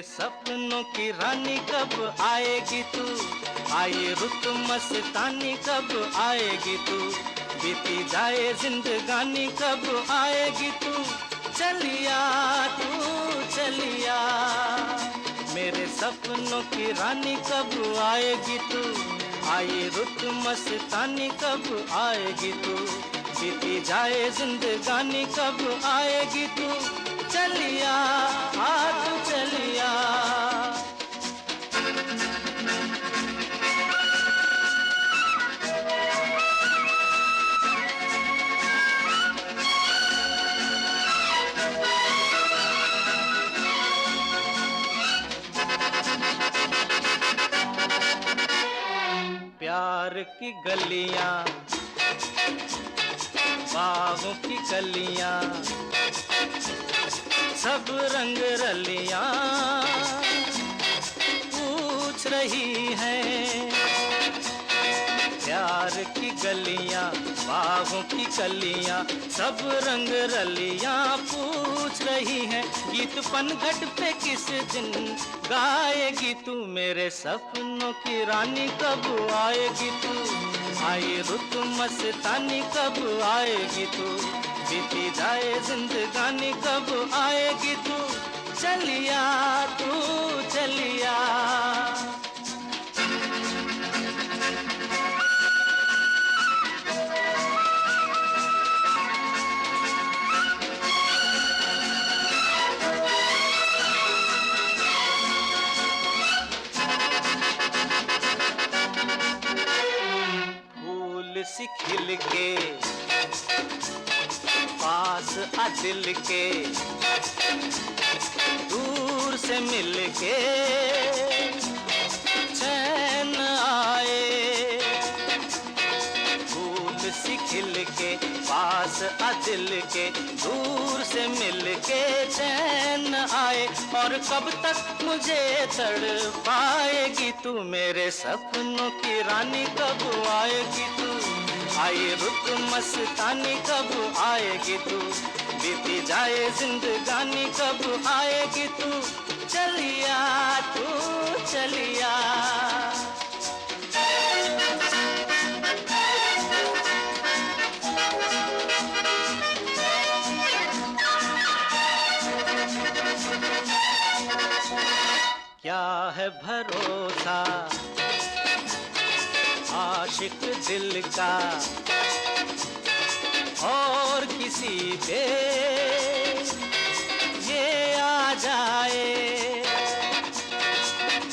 सपनों की रानी कब आएगी तू, आए रुत मस्तानी कब आएगी तू, बीती जाए जिंदगानी कब आएगी तू, चलिया तू चलिया। मेरे सपनों की रानी कब आएगी तू, आए रुत मस्तानी कब आएगी तू, बीती जाए जिंदगानी कब आएगी तू, चलिया तू चलिया। प्यार की गलियां, बागों की कलियां, सब रंग रलियां पूछ रही हैं। प्यार की गलियां, बागों की कलियां, सब रंग रलियां पूछ रही हैं। गीत पनघट पे किस दिन गाएगी तू, मेरे सपनों की रानी कब आएगी तू, आए रुत मस्तानी कब आएगी तू, बीती जाए जिंदगानी कब आएगी तू, चलिया तू चलिया। फूल सी खिल के पास आ दिल के, दूर से मिल के चैन आए। फूल सी खिल के पास आ दिल के, दूर से मिल के चैन आए। और कब तक मुझे तड़ पाएगी तू, मेरे सपनों की रानी कब आएगी तू, आए रुत मस्तानी कब आएगी तू, बीती जाए जिंदगानी कब आएगी तू, चलिया तू चलिया। क्या है भरोसा आशिक दिल का और किसी पे ये आ जाए।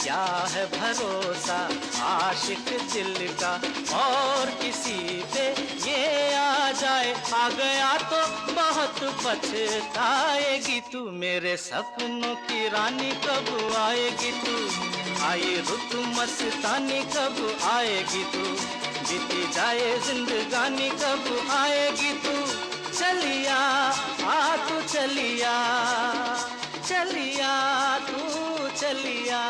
क्या है भरोसा आशिक दिल का और किसी पे ये आ जाए। आ गया तो बहुत पछताएगी तू, मेरे सपनों की रानी कब आएगी तू, आए रुत मस्तानी कब आएगी तू, बीती जाए जिंदगानी कब आएगी तू, चलिया तू चलिया, चलिया तू चलिया,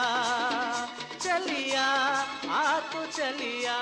चलिया तू चलिया।